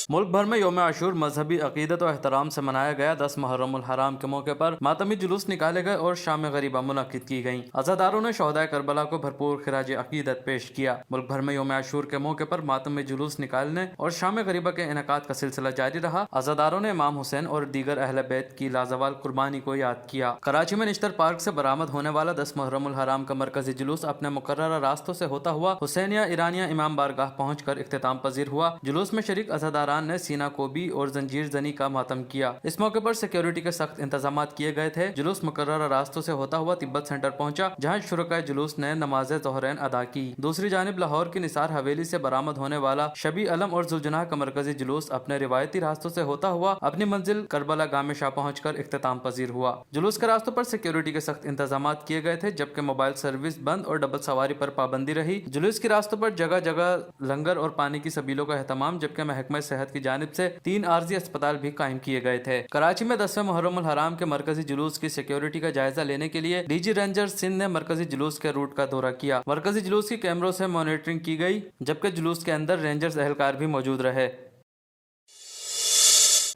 मुल्क भर में यौम आशूर मजहबी अकीदत और एहतराम से मनाया गया। 10 मुहर्रम उल हराम के मौके पर मातमी जुलूस निकाले गए और शाम गरीबा मुनक्किद की गईं। अज़ादारों ने शोहदाए करबला को भरपूर खिराज अकीदत पेश किया। मुल्क भर में यौम आशूर के मौके पर मातमी जुलूस निकालने और शाम गरीबा के इनेकाद का सिलसिला जारी रहा। अज़ादारों ने इमाम हुसैन और दीगर अहले बैत की लाजवाल कुर्बानी को याद किया। कराची में निश्तर पार्क से बरामद होने वाला 10 मुहर्रम उल हराम का मरकजी जुलूस अपने मुकर्ररा रास्तों से होता हुआ हुसैनिया ईरानिया इमाम बारगाह पहुंचकर इख्तिताम पजीर हुआ। जुलूस में शरीक अज़ादारान ने सीना कोबी और जंजीर जनी का मातम किया। इस मौके पर सिक्योरिटी के सख्त इंतजाम किए गए थे। जुलूस मुकर्ररा रास्तों से होता हुआ तिब्बत सेंटर पहुंचा, जहां शुरकाए जुलूस ने नमाज ज़ोहरैन अदा की। दूसरी जानिब लाहौर की निसार हवेली से बरामद होने वाला शबी अलम और जुलजनाह का मरकजी जुलूस अपने रिवायती रास्तों से होता हुआ अपनी मंजिल करबला गामे शाह पहुंचकर इख्तिताम पजीर हुआ। जुलूस के रास्तों पर सिक्योरिटी के सख्त इंतजाम किए गए थे, जबकि मोबाइल सर्विस बंद और डबल सवारी पर पाबंदी रही। जुलूस के रास्तों पर जगह जगह लंगर और पानी की सबीलों का एहतमाम, जबकि महकमा सेहत की जानिब से 3 आर्जी अस्पताल भी कायम किए गए थे। कराची में 10वें मुहर्रम उल हराम के मरकजी जुलूस की सिक्योरिटी का जायजा लेने के लिए डीजी रेंजर सिंध ने मरकजी जुलूस के रूट का दौरा किया। मरकजी जुलूस की कैमरों से मॉनिटरिंग की गई, जबकि जुलूस के अंदर रेंजर्स एहलकार भी मौजूद रहे।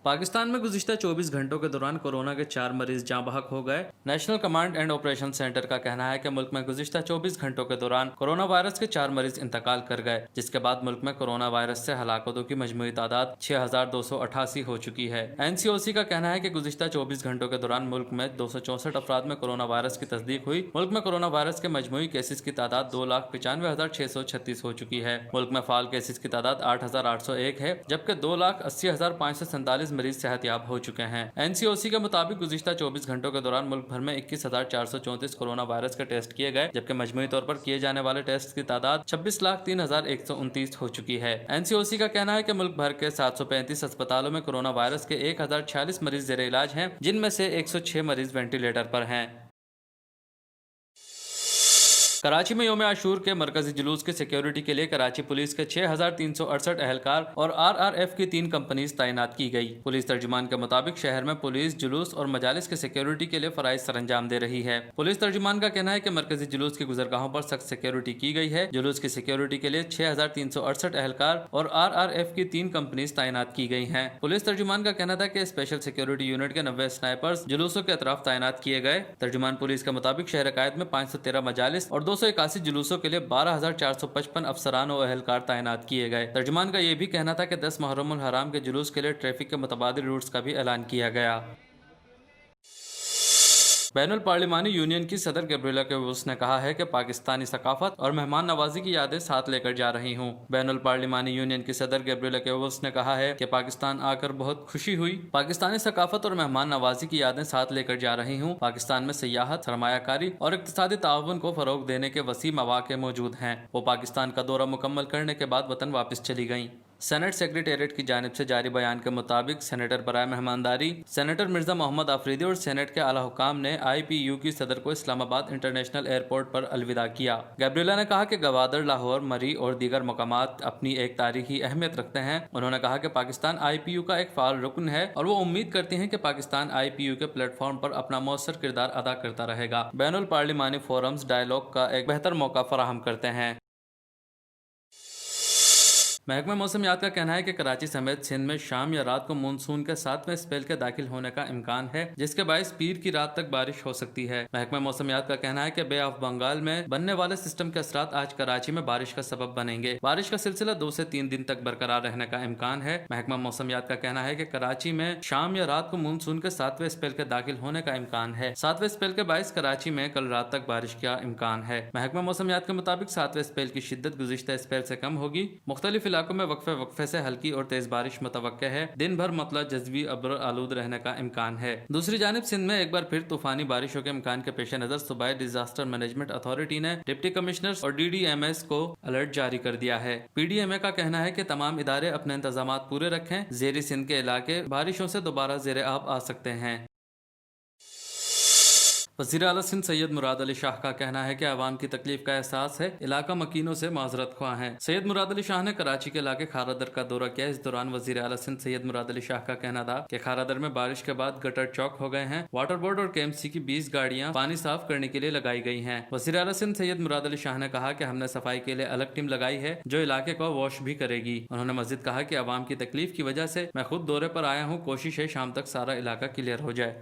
पाकिस्तान में गुज़िश्ता 24 घंटों के दौरान कोरोना के 4 मरीज जाँ बहक हो गए। National command and operation centre का कहना है कि मुल्क में गुज़िश्ता 24 घंटों के दौरान कोरोना वायरस के 4 मरीज इंतकाल कर गए, जिसके बाद मुल्क में कोरोना वायरस से हलाकतों की मजमूई तादाद 6288 हो चुकी है। NCOC का कहना है कि गुज़िश्ता 24 घंटों के दौरान मुल्क में 264 अफराद में कोरोना वायरस की तस्दीक हुई। मुल्क में कोरोना वायरस के मजमूई केसेस की तादाद 2,95,636 हो चुकी है। मुल्क में फाल केसेस की तादाद 8,801 है, जबकि 2,80,547 मरीज सेहतयाब हो चुके हैं। NCOC के मुताबिक गुज़िश्ता 24 घंटों के दौरान मुल्क भर में 21,434 कोरोना वायरस के टेस्ट किए गए, जबकि मजमूई तौर पर किए जाने वाले टेस्ट की तादाद 26,03,129 हो चुकी है। NCOC का कहना है कि मुल्क भर के 735 अस्पतालों में कोरोना वायरस के 1,046 मरीज ज़ेरे इलाज हैं, जिनमें से 106 मरीज वेंटिलेटर पर हैं। कराची में यौम आशूर के मरकजी जुलूस की सिक्योरिटी के लिए कराची पुलिस के 6,368 एहलकार और RRF की 3 कंपनीज तैनात की गई। पुलिस तर्जुमान के मुताबिक शहर में पुलिस जुलूस और मजालिस की सिक्योरिटी के लिए फराइज सरंजाम दे रही है। पुलिस तर्जुमान का कहना है कि मरकजी जुलूस की गुजरगाहों पर सख्त सिक्योरिटी की गई है। जुलूस की सिक्योरिटी के लिए 6,368 एहलकार और RRF की 3 कंपनीज तैनात की गई हैं। पुलिस तर्जुमान का कहना था कि स्पेशल सिक्योरिटी यूनिट के 90 स्नाइपर्स जुलूसों के अतराफ तैनात किए गए। तर्जुमान पुलिस के मुताबिक शहर कायद में 513 मजालिस और 281 जुलूसों के लिए 12,455 अफसरान और एहलकार तैनात किए गए। तर्जुमान का यह भी कहना था कि 10 मुहर्रम उल हराम के जुलूस के लिए ट्रैफिक के मुतबादिल रूट्स का भी ऐलान किया गया। बैनुल पार्लिमानी यूनियन की सदर गैब्रिएला क्यूवोस ने कहा है कि पाकिस्तानी सकाफत और मेहमान नवाजी की यादें साथ लेकर जा रही हूँ। बैनुल पार्लिमानी यूनियन की सदर गैब्रिएला क्यूवोस ने कहा है कि पाकिस्तान आकर बहुत खुशी हुई। पाकिस्तानी सकाफत और मेहमान नवाजी की यादें साथ लेकर जा रही हूँ। पाकिस्तान में सियाहत, सरमायाकारी और इक्तिसादी ताउन को फरोग देने के वसी मौके मौजूद हैं। वो पाकिस्तान का दौरा मुकम्मल करने के बाद वतन वापस चली गईं। सेनेट सेक्रेटेरिएट की जानिब से जारी बयान के मुताबिक सेनेटर बराए मेहमानदारी सेनेटर मिर्जा मोहम्मद आफरीदी और सेनेट के आला हुकाम ने IPU की सदर को इस्लामाबाद इंटरनेशनल एयरपोर्ट पर अलविदा किया। गैब्रिएला ने कहा कि गवादर, लाहौर, मरी और दीगर मकामात अपनी एक तारीखी अहमियत रखते हैं। उन्होंने कहा कि पाकिस्तान IPU का एक फाल रुकन है और वो उम्मीद करती हैं कि पाकिस्तान IPU के प्लेटफॉर्म पर अपना मौसर किरदार अदा करता रहेगा। बैनुल पार्लिमानी फोरम्स डायलॉग का एक बेहतर मौका फराहम करते हैं। महकमा मौसमियात का कहना है कि कराची समेत सिंध में शाम या रात को मानसून के 7वें स्पेल के दाखिल होने का इम्कान है, जिसके बायस पीर की रात तक बारिश हो सकती है। महकमा मौसमियात का कहना है कि बे ऑफ बंगाल में बनने वाले सिस्टम के असरात आज कराची में बारिश का सबब बनेंगे। बारिश का सिलसिला 2 से 3 दिन तक बरकरार रहने का इम्कान है। महकमा मौसमियात का कहना है कि कराची में शाम या रात को मानसून के 7वें स्पेल के दाखिल होने का इम्कान है। 7वें स्पेल के बायस कराची में कल रात तक बारिश का इम्कान है। महकमा मौसमियात के मुताबिक 7वें स्पेल की शिद्दत गुज़िश्ता स्पेल से कम होगी। मुख्तलिफ इलाकों में वक्फे से हल्की और तेज बारिश मुतवक्के है। दिन भर मतला जज़वी अब्र आलूद रहने का इम्कान है। दूसरी जानिब सिंध में एक बार फिर तूफानी बारिशों के इम्कान के पेश नजर सूबाई डिजास्टर मैनेजमेंट अथॉरिटी ने डिप्टी कमिश्नर्स और DDMS को अलर्ट जारी कर दिया है। PDMA का कहना है कि तमाम इदारे अपने इंतजाम पूरे रखें। ज़ेरी सिंध के इलाके बारिशों से दोबारा ज़ेरे आब आ सकते हैं। वज़ीर आला सिंध सैयद मुराद अली शाह का कहना है कि आवाम की तकलीफ का एहसास है, इलाका मकीनों से माजरत ख्वाह हैं। सैयद मुराद अली शाह ने कराची के इलाके खारादर का दौरा किया। इस दौरान वज़ीर आला सिंध सैयद मुराद अली शाह का कहना था कि खारादर में बारिश के बाद गटर चौक हो गए हैं। वाटर बोर्ड और KMC की 20 गाड़ियां पानी साफ करने के लिए लगाई गई हैं। वज़ीर आला सिंध सैयद मुराद अली शाह ने कहा कि हमने सफाई के लिए अलग टीम लगाई है जो इलाके को वॉश भी करेगी। उन्होंने मज़ीद कहा कि आवाम की तकलीफ की वजह से मैं खुद दौरे पर आया हूँ, कोशिश है शाम तक सारा इलाका क्लियर हो जाए।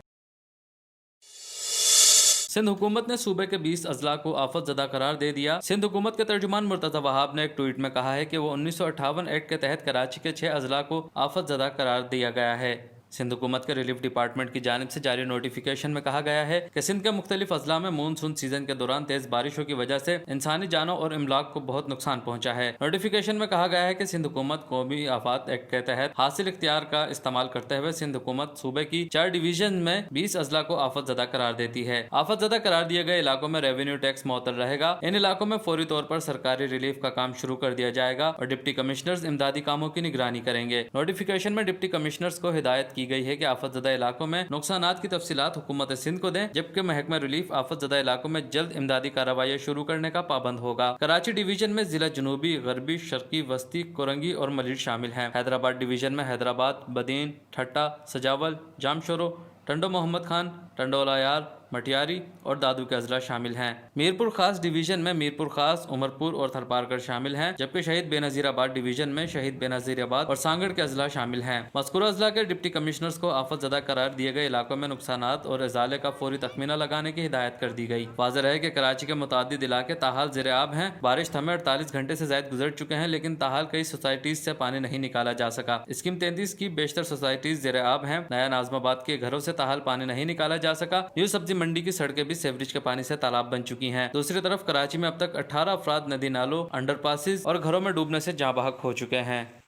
सिंध हुकूमत ने सूबे के 20 अजला को आफत ज़दा करार दे दिया। सिंध हुकूमत के तर्जुमान मुर्तज़ा वहाब ने एक ट्वीट में कहा है कि वो 1958 एक्ट के तहत कराची के 6 अजला को आफत ज़दा करार दिया गया है। सिंध हुकूमत के रिलीफ डिपार्टमेंट की जानिब से जारी नोटिफिकेशन में कहा गया है कि सिंध के मुख्तलिफ अजला में मानसून सीजन के दौरान तेज बारिशों की वजह से इंसानी जानों और इमलाक को बहुत नुकसान पहुंचा है। नोटिफिकेशन में कहा गया है कि सिंध हुकूमत कौमी आफात एक्ट के तहत हासिल इख्तियार का इस्तेमाल करते हुए सिंध हुकूमत सूबे की 4 डिवीजन में 20 अजला को आफत ज़दा करार देती है। आफत ज़दा करार दिए गए इलाकों में रेवेन्यू टैक्स मुअत्तल रहेगा। इन इलाकों में फौरी तौर पर सरकारी रिलीफ का काम शुरू कर दिया जाएगा और डिप्टी कमिश्नर्स इमदादी कामों की निगरानी करेंगे। नोटिफिकेशन में डिप्टी कमिश्नर्स को हिदायत की गई है कि आफत इलाकों में नुकसानात की तफसीलात हुकूमत सिंध को दें, जबकि महकमा रिलीफ आफत ज़दा इलाकों में जल्द इमदादी कार्रवाई शुरू करने का पाबंद होगा। कराची डिवीजन में जिला जनूबी, गरबी, शर्की, वस्ती, कोरंगी और मलीर शामिल हैं। हैदराबाद डिवीजन में हैदराबाद, बदीन, ठट्टा, सजावल, जामशोरो, टंडो मोहम्मद खान, टंडोला यार, मटियारी और दादू के अजला शामिल हैं। मीरपुर खास डिवीजन में मीरपुर खास, उमरपुर और थरपारकर शामिल हैं, जबकि शहीद बेनज़ीराबाद डिवीजन में शहीद बेनज़ीराबाद और सांगड़ के अजला शामिल हैं। मज़कूरा अजला के डिप्टी कमिश्नर्स को आफत ज़दा करार दिए गए इलाकों में नुकसानात और इजाले का फौरी तखमीना लगाने की हिदायत कर दी गई। वाज़ेह है कि कराची के मुतादिद इलाके ताहाल ज़ेर-ए-आब हैं। बारिश थमे 48 घंटे से ज़ायद गुजर चुके हैं, लेकिन ताहाल कई सोसाइटीज से पानी नहीं निकाला जा सका। स्कीम 33 की बेशतर सोसाइटीज ज़ेर-ए-आब हैं। नया नाज़माबाद के घरों से ताहाल पानी नहीं निकाला जा सका। न्यू सब्जी मंडी की सड़कें भी सेवरेज के पानी से तालाब बन चुकी हैं। दूसरी तरफ कराची में अब तक 18 अफराद नदी नालों, अंडरपासेस और घरों में डूबने से जाँ बहक हो चुके हैं।